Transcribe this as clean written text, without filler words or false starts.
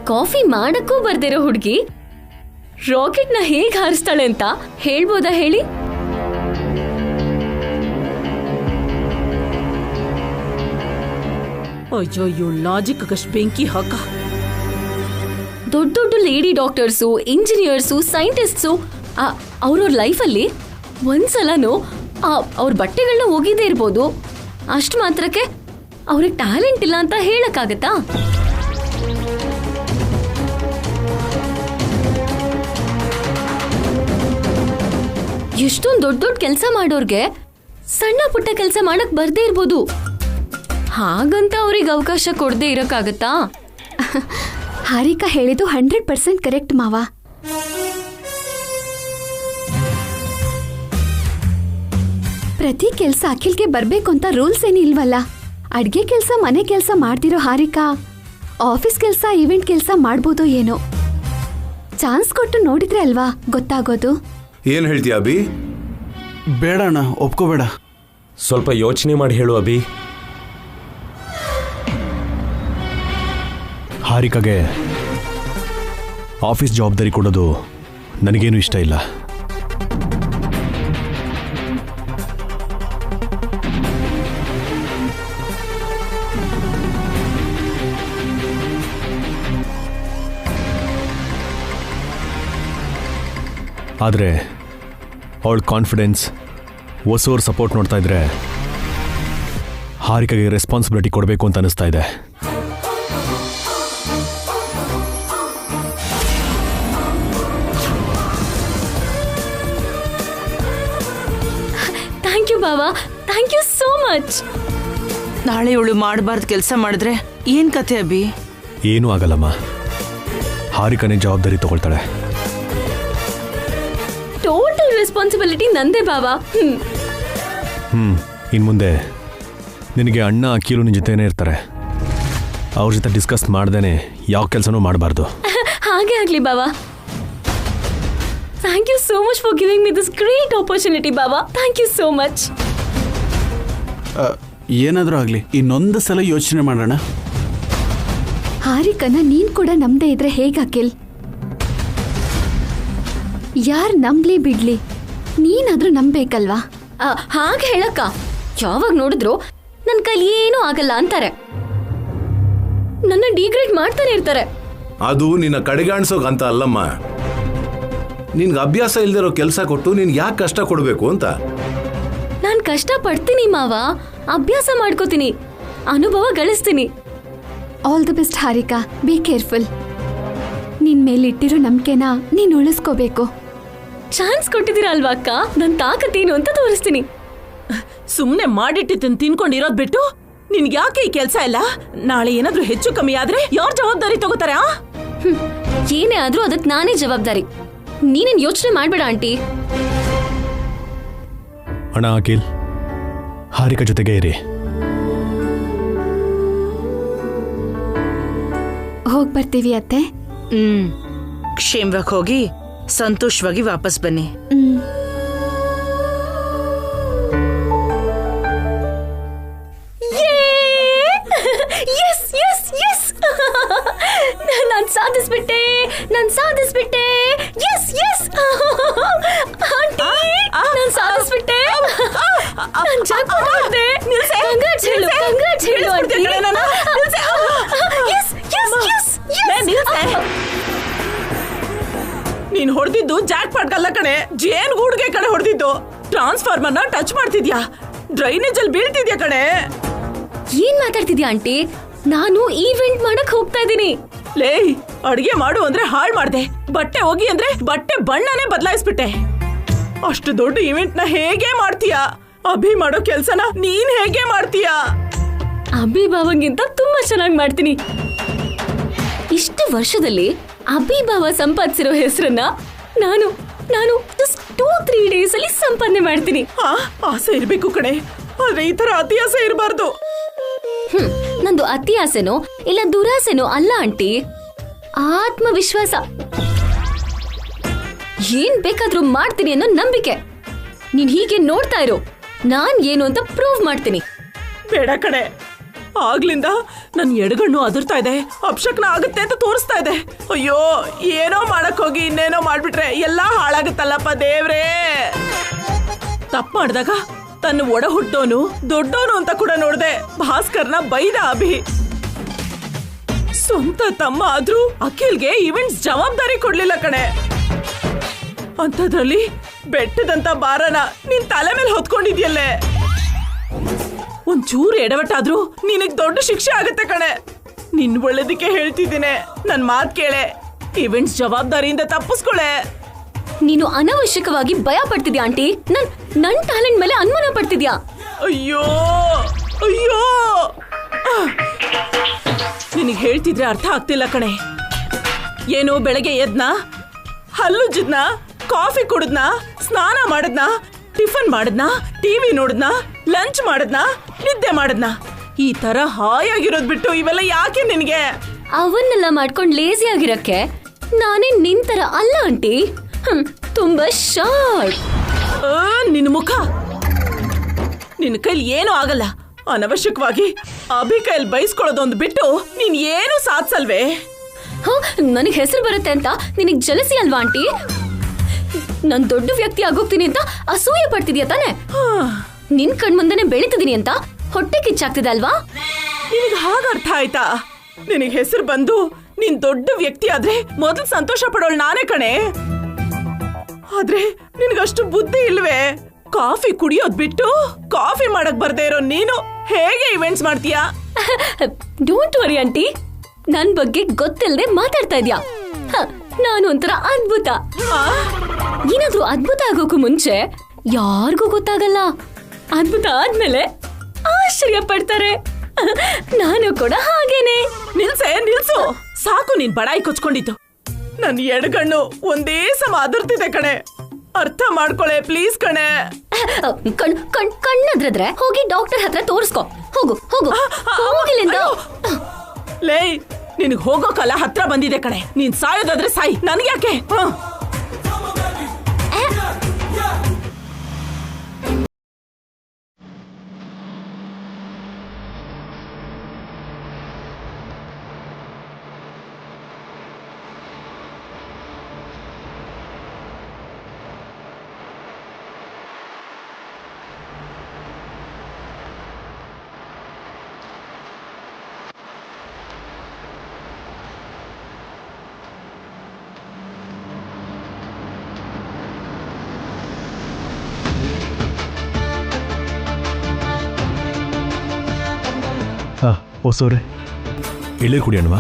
Coffee ಮಾಡಕ್ಕೂ ಬರ್ದಿರೋ ಹುಡುಗಿ rocket ನ ಹೇಗ್ ಹಾರಿಸ್ತಾಳೆ ಅಂತ ಹೇಳ್ಬೋದಾ ಹೇಳಿ? ಅಯ್ಯೋ ಲಾಜಿಕ್ ಅಷ್ಟು ಬೆಂಕಿ ಹಾಕ. ದೊಡ್ಡ ದೊಡ್ಡ ಲೇಡಿ ಡಾಕ್ಟರ್ಸು, ಇಂಜಿನಿಯರ್ಸು, ಸೈಂಟಿಸ್ಟ್ಸು ಅವ್ರವ್ರ ಲೈಫಲ್ಲಿ ಒಂದ್ಸಲನೂ ಅವ್ರ ಬಟ್ಟೆಗಳನ್ನ ಒಗಿದೇ ಇರ್ಬೋದು. ಅಷ್ಟು ಮಾತ್ರಕ್ಕೆ ಅವ್ರಿಗೆ ಟ್ಯಾಲೆಂಟ್ ಇಲ್ಲ ಅಂತ ಹೇಳಕ್ಕಾಗತ್ತಾ? ಎಷ್ಟೊಂದು ದೊಡ್ಡ ದೊಡ್ಡ ಕೆಲಸ ಮಾಡೋರ್ಗೆ ಸಣ್ಣ ಪುಟ್ಟ ಕೆಲಸ ಮಾಡಕ್ ಬರ್ದೇ ಇರ್ಬೋದು. ಹಾಗಂತ ಅವ್ರಿಗೆ ಅವಕಾಶ ಕೊಡದೆ ಇರಕ್ಕಾಗತ್ತಾ? ಹಾರಿಕಾ ಹೇಳಿದ್ದು 100% ಕರೆಕ್ಟ್ ಮಾವ. ಪ್ರತಿ ಕೆಲ್ಸ ಅಖಿಲ್ಗೆ ಬರ್ಬೇಕು ಅಂತ ರೂಲ್ಸ್ ಏನಿ ಇಲ್ವಲ್ಲ. ಅಡ್ಗೆ ಕೆಲ್ಸ, ಮನೆ ಕೆಲ್ಸ ಮಾಡ್ತಿರೋ ಹಾರಿಕಾ ಆಫೀಸ್ ಕೆಲ್ಸ, ಈವೆಂಟ್ ಕೆಲ್ಸ ಮಾಡ್ಬೋದು ಏನೋ. ಚಾನ್ಸ್ ಕೊಟ್ಟು ನೋಡಿದ್ರೆ ಅಲ್ವಾ ಗೊತ್ತಾಗೋದು. ಏನ್ ಹೇಳ್ತೀಯ ಅಭಿ? ಬೇಡ ಅಣ್ಣ, ಒಪ್ಕೋಬೇಡ. ಸ್ವಲ್ಪ ಯೋಚನೆ ಮಾಡಿ ಹೇಳು ಅಭಿ. ಹಾರಿಕಾಗೆ ಆಫೀಸ್ ಜವಾಬ್ದಾರಿ ಕೊಡೋದು ನನಗೇನು ಇಷ್ಟ ಇಲ್ಲ. ಆದರೆ ಅವಳ ಕಾನ್ಫಿಡೆನ್ಸ್, ಹೊಸವ್ರ ಸಪೋರ್ಟ್ ನೋಡ್ತಾ ಇದ್ರೆ ಹಾರಿಕಾಗೆ ರೆಸ್ಪಾನ್ಸಿಬಿಲಿಟಿ ಕೊಡಬೇಕು ಅಂತ ಅನಿಸ್ತಾ ಇದೆ. Thank you Bawa, thank you so much. ನಾಳೆ ಇವಳು ಮಾಡಬಾರ್ದು ಕೆಲಸ ಮಾಡಿದ್ರೆ ಏನ್ ಕತೆ ಅಭಿ? ಏನೂ ಆಗಲ್ಲಮ್ಮ, ಹಾರಿಕಾನೇ ಜವಾಬ್ದಾರಿ ತಗೊಳ್ತಾಳೆ. ಟೋಟಲ್ ರೆಸ್ಪಾನ್ಸಿಬಿಲಿಟಿ ನಂದೇ ಬಾವಾ. ಇನ್ನು ಮುಂದೆ ನಿನಗೆ ಅಣ್ಣ ಅಖಿಲು ನಿನ್ನ ಜೊತೆನೇ ಇರ್ತಾರೆ. ಅವ್ರ ಜೊತೆ ಡಿಸ್ಕಸ್ ಮಾಡ್ದೇನೆ ಯಾವ ಕೆಲಸನೂ ಮಾಡಬಾರ್ದು. ಹಾಗೆ ಆಗ್ಲಿ ಬಾವಾ. Thank you so much for giving me this great opportunity ಬಾವಾ. Thank you so much. ಏನಾದರೂ ಆಗಲಿ, ಇನ್ನೊಂದು ಸಲ ಯೋಚನೆ ಮಾಡೋಣ. ಹಾರಿಕನ ನೀನ್ ಕೂಡ ನಂಬದೇ ಇದ್ರೆ ಹೇಗೆ ಅಖಿಲ್? ಯಾರ್ ನಂಬ್ಲಿ ಬಿಡ್ಲಿ, ನೀನಾದ್ರೂ ನಂಬೇಕಲ್ವಾ? ಹಾಗೆ ಹೇಳಕ್ಕ, ಯಾವಾಗ ನೋಡಿದ್ರು ನನ್ನ ಕೈಲಿ ಏನೂ ಆಗಲ್ಲ ಅಂತಾರೆ, ನನ್ನ ಡಿಗ್ರೇಡ್ ಮಾಡ್ತಾನೆ ಇರ್ತಾರೆ. ಅದು ನಿನ್ನ ಕಡೆಗಾಣಿಸೋಕ್ ಅಂತ ಅಲ್ಲಮ್ಮ. ನಿನ್ಗೆ ಅಭ್ಯಾಸ ಇಲ್ದಿರೋ ಕೆಲಸ ಕೊಟ್ಟು ನಿನ್ಗೆ ಯಾಕೆ ಕಷ್ಟ ಕೊಡಬೇಕು ಅಂತ. ನಾನ್ ಕಷ್ಟ ಪಡ್ತೀನಿ ಮಾವ, ಅಭ್ಯಾಸ ಮಾಡ್ಕೋತೀನಿ, ಅನುಭವ ಗಳಿಸ್ತೀನಿ. All the best Harika, be careful. ನಿನ್ ಮೇಲಿಟ್ಟಿರೋ ನಂಬಿಕೆನ ನೀನ್ ಉಳಿಸ್ಕೋಬೇಕು. ಚಾನ್ಸ್ ಕೊಟ್ಟಿದ್ದೀರಾ ಅಲ್ವಾ ಅಕ್ಕ, ನನ್ ತಾಕತ್ತೇನು ಅಂತ ತೋರಿಸ್ತೀನಿ. ಸುಮ್ನೆ ಮಾಡಿಟ್ಟಿದ್ದನ್ ತಿನ್ಕೊಂಡಿರೋದ್ ಬಿಟ್ಟು ನಿನ್ಗೆ ಯಾಕೆ ಈ ಕೆಲ್ಸ ಇಲ್ಲ? ನಾಳೆ ಏನಾದ್ರೂ ಹೆಚ್ಚು ಕಮ್ಮಿ ಆದ್ರೆ ಯಾರ್ ಜವಾಬ್ದಾರಿ ತಗೋತಾರೆ? ಏನೇ ಆದ್ರೂ ಅದಕ್ಕೆ ನಾನೇ ಜವಾಬ್ದಾರಿ. ನೀನೇನ್ ಯೋಚನೆ ಮಾಡ್ಬೇಡ ಆಂಟಿ. ಅಣ್ಣ ಅಖಿಲ್, ಹಾರಿಕಾ ಜೊತೆಗೆ ಇರಿ. ಹೋಗ್ ಬರ್ತೀವಿ ಅತ್ತೆ. ಕ್ಷೇಮವಾಗಿ ಹೋಗಿ ಸಂತೋಷವಾಗಿ ವಾಪಸ್ ಬನ್ನಿ. ನಾನ್ ಸಾಧಿಸ್ಬಿಟ್ಟೆ, ನಾನ್ ಸಾಧಿಸ್ಬಿಟ್ಟೆ. ಎಸ್ ಎಸ್ ಆಂಟಿ, ನಾನ್ ಸಾಧಿಸ್ಬಿಟ್ಟೆ. ನಾನ್ ಜಾಕ್ಪಾಟ್ ಹೊಡೆದೆ. ಕಂಗ್ರಾಟ್ಸ್ ಹೇಳು, ಕಂಗ್ರಾಟ್ಸ್ ಹೇಳು aunty. Yes yes yes yes. ನೀನ್ ಹೊಡೆದಿದ್ದು ಜಾಕ್ ಪಾಟ್ಗಲ್ಲ ಕಣೆ, ಜೇನ್ ಗೂಡ್ಗೆ ಕಡೆ ಹೊಡೆದಿದ್ದು. ಟ್ರಾನ್ಸ್ಫಾರ್ಮರ್ನ ಟಚ್ ಮಾಡ್ತಿದ್ಯಾ, ಡ್ರೈನೇಜ್ ಅಲ್ಲಿ ಬೀಳ್ತಿದ್ಯಾ ಕಣೆ. ಏನ್ ಮಾತಾಡ್ತಿದ್ಯಾ ಆಂಟಿ? ನಾನು ಈವೆಂಟ್ ಮಾಡಕ್ ಹೋಗ್ತಾ ಇದ್ದೀನಿ. ಲೇ, ಅಡ್ಗೆ ಮಾಡು ಅಂದ್ರೆ ಹಾಳ್ ಮಾಡ್ದೆ, ಬಟ್ಟೆ ಹೋಗಿ ಅಂದ್ರೆ ಬಟ್ಟೆ ಬಣ್ಣನೇ ಬದಲಾಯಿಸ್ಬಿಟ್ಟೆ. ಅಷ್ಟು ದೊಡ್ಡ ಇವೆಂಟ್ ನ ಹೇಗೆ ಮಾಡ್ತೀಯಾ? ಅಭಿ ಮಾಡೋ ಕೆಲ್ಸನ ನೀನ್ ಹೇಗೆ ಮಾಡ್ತೀಯಾ? ಅಭಿ ಭಾವಂಗಿಂತ ತುಂಬಾ ಚೆನ್ನಾಗಿ ಮಾಡ್ತೀನಿ. ಇಷ್ಟು ವರ್ಷದಲ್ಲಿ ಅಭಿ ಭಾವ ಸಂಪಾದಿಸಿರೋ ಹೆಸರನ್ನ ನಾನು ನಾನು 2-3 ಡೇಸ್ ಅಲ್ಲಿ ಸಂಪಾದನೆ ಮಾಡ್ತೀನಿ. ಆಸೆ ಇರ್ಬೇಕು ಕಣೆ, ಆದ್ರೆ ಈ ತರ ಅತಿ ಆಸೆ ಇರಬಾರ್ದು. ನಂದು ಅತಿ ಆಸೆನೋ ಇಲ್ಲ ದುರಾಸೆನೋ ಅಲ್ಲ ಆಂಟಿ, ಆತ್ಮವಿಶ್ವಾಸ. ಏನ್ ಬೇಕಾದ್ರೂ ಮಾಡ್ತೀನಿ ಅನ್ನೋ ನಂಬಿಕೆ. ನೀನ್ ಹೀಗೆ ನೋಡ್ತಾ ಇರೋ, ನಾನ್ ಏನು ಅಂತ ಪ್ರೂವ್ ಮಾಡ್ತೀನಿ. ಬೇಡ ಕಣೆ, ಆಗ್ಲಿಂದ ನನ್ ಎಡಗಣ್ಣು ಅದರ್ತಾ ಇದೆ, ಅಪಶಕ್ನ ಆಗುತ್ತೆ ಅಂತ ತೋರಿಸ್ತಾ ಇದೆ. ಅಯ್ಯೋ, ಏನೋ ಮಾಡಕ್ ಹೋಗಿ ಇನ್ನೇನೋ ಮಾಡ್ಬಿಟ್ರೆ ಎಲ್ಲಾ ಹಾಳಾಗುತ್ತಲ್ಲಪ್ಪ ದೇವ್ರೇ. ತಪ್ಪು ಮಾಡಿದಾಗ ತನ್ನ ಒಡ ಹುಟ್ಟೋನು ದೊಡ್ಡೋನು ಅಂತ ಕೂಡ ನೋಡ್ದೆ ಭಾಸ್ಕರ್ನ ಬೈದ ಅಭಿ. ಸ್ವಂತ ತಮ್ಮ ಆದ್ರೂ ಅಖಿಲ್ಗೆ ಈವೆಂಟ್ಸ್ ಜವಾಬ್ದಾರಿ ಕೊಡ್ಲಿಲ್ಲ ಕಣೆ. ಅಂಥದ್ರಲ್ಲಿ ಬೆಟ್ಟದಂತ ಭಾರನ ನಿನ್ ತಲೆ ಮೇಲೆ ಹೊತ್ಕೊಂಡಿದ್ಯಲ್ಲೇ. ಒಂಚೂರು ಎಡವಟ್ಟಾದ್ರೂ ನಿನಗ್ ದೊಡ್ಡ ಶಿಕ್ಷೆ ಆಗುತ್ತೆ ಕಣೆ. ನಿನ್ ಒಳ್ಳೇದಕ್ಕೆ ಹೇಳ್ತಿದ್ದೀನಿ, ನನ್ ಮಾತ್ ಕೇಳೆ. ಈವೆಂಟ್ಸ್ ಜವಾಬ್ದಾರಿಯಿಂದ ತಪ್ಪಿಸ್ಕೊಳೆ. ನೀನು ಅನಾವಶ್ಯಕವಾಗಿ ಭಯ ಪಡ್ತಿದ್ಯಾ ಆಂಟಿ. ನನ್ ಟ್ಯಾಲೆಂಟ್ ಮೇಲೆ ಅನುಮಾನ ಪಡ್ತಿದ್ಯಾ. ಅಯ್ಯೋ ಅಯ್ಯೋ, ನಿನಗ್ ಹೇಳ್ತಿದ್ರೆ ಅರ್ಥ ಆಗ್ತಿಲ್ಲ ಕಣೆ. ಏನೋ ಬೆಳಗ್ಗೆ ಎದ್ನ, ಹಲ್ಲುಜ್ಜಿದ್ನ, ಕಾಫಿ ಕುಡಿದ್ನ, ಸ್ನಾನ ಮಾಡದ್ನ, ಟಿಫನ್ ಮಾಡದ್ನ, ಟಿವಿ ನೋಡದ್ನ, ಲಂಚ್ ಮಾಡದ್ನ, ನಿದ್ದೆ ಮಾಡದ್ನ, ಈ ತರ ಹಾಯಾಗಿರೋದ್ ಬಿಟ್ಟು ಇವೆಲ್ಲ ಯಾಕೆ ನಿನ್ಗೆ? ಅವನ್ನೆಲ್ಲ ಮಾಡ್ಕೊಂಡ್ ಲೇಜಿ ಆಗಿರಕ್ಕೆ ನಾನೇ ನಿಂತರ ಅಲ್ಲ ಆಂಟಿ. ತುಂಬಾ ಶಾರ್ಪ್. ನಿನ್ ಮುಖ, ನಿನ್ ಕೈಲಿ ಏನೂ ಆಗಲ್ಲ. ಅನವಶ್ಯಕವಾಗಿ ಅಭಿ ಕೈಲಿ ಬೈಸ್ಕೊಳ್ಳೋದೊಂದು ಬಿಟ್ಟು ನೀನ್ ಏನು ಸಾಧಿಸಲ್ವೇ? ನನಗ್ ಹೆಸರು ಬರುತ್ತೆ ಅಂತ ನಿನಗ್ ಜಲಸಿ ಅಲ್ವಾ ಆಂಟಿ? ನಾನ್ ದೊಡ್ಡ ವ್ಯಕ್ತಿ ಆಗೋಗ್ತೀನಿ ಅಂತ ಅಸೂಯೆ ಪಡ್ತಿದ್ಯಾ ತಾನೆ? ನಿನ್ ಕಣ್ಮುಂದನೆ ಬೆಳಿತಿದೀನಿ ಅಂತ ಹೊಟ್ಟೆ ಕಿಚ್ಚಾಗ್ತಿದೆ ಅಲ್ವಾ? ನಿನಗ್ ಹಾಗ ಅರ್ಥ ಆಯ್ತಾ? ನಿನಗ್ ಹೆಸರು ಬಂದು ನೀನ್ ದೊಡ್ಡ ವ್ಯಕ್ತಿ ಆದ್ರೆ ಮೊದಲು ಸಂತೋಷ ಪಡೋಳು ನಾನೇ ಕಣೆ. ಆದ್ರೆ ನಿನಗಷ್ಟು ಬುದ್ಧಿ ಇಲ್ವೇ? ಕಾಫಿ ಕುಡಿಯೋದ್ ಬಿಟ್ಟು ಕಾಫಿ ಮಾಡಕ್ ಬರ್ದೇ ಇರೋ ನೀನು ಹೇಗೆ ಇವೆಂಟ್ಸ್ ಮಾಡ್ತೀಯಾ? ಡೋಂಟ್ ವರಿ ಆಂಟಿ, ನನ್ ಬಗ್ಗೆ ಗೊತ್ತಿಲ್ಲದೆ ಮಾತಾಡ್ತಾ ಇದ್ಯಾ. ನಾನು ಒಂಥರ ಅದ್ಭುತ. ಏನಾದ್ರೂ ಅದ್ಭುತ ಆಗೋಕು ಮುಂಚೆ ಯಾರಿಗೂ ಗೊತ್ತಾಗಲ್ಲ. ಅದ್ಭುತ ಆದ್ಮೇಲೆ ಆಶ್ಚರ್ಯ ಪಡ್ತಾರೆ. ನಾನು ಕೂಡ ಹಾಗೇನೆ. ನಿಲ್ಸು, ಸಾಕು ನೀನ್ ಬಡಾಯಿ ಕೊಚ್ಕೊಂಡಿತ್ತು. ನನ್ ಎಡಗಣ್ಣು ಒಂದೇ ಸಮ ಅದರ್ತಿದೆ ಕಣೆ. ಅರ್ಥ ಮಾಡ್ಕೊಳೆ ಪ್ಲೀಸ್ ಕಣೆ. ಕಣ್ಣದ್ರದ್ರೆ ಹೋಗಿ ಡಾಕ್ಟರ್ ಹತ್ರ ತೋರಿಸ್ಕೊ. ಹೋಗು ಹೋಗು ಹೋಗಿಲ್ಲಿಂದ. ಲೇ, ನಿನಗ್ ಹೋಗೋಕಲ್ಲ ಹತ್ರ ಬಂದಿದೆ ಕಣೆ. ನೀನ್ ಸಾಯೋದಾದ್ರೆ ಸಾಯಿ, ನನ್ಗ್ಯಾಕೆ? ಹೊಸವ್ರೆ ಎಳ್ನೀರು ಕುಡಿಯೋಣವಾ?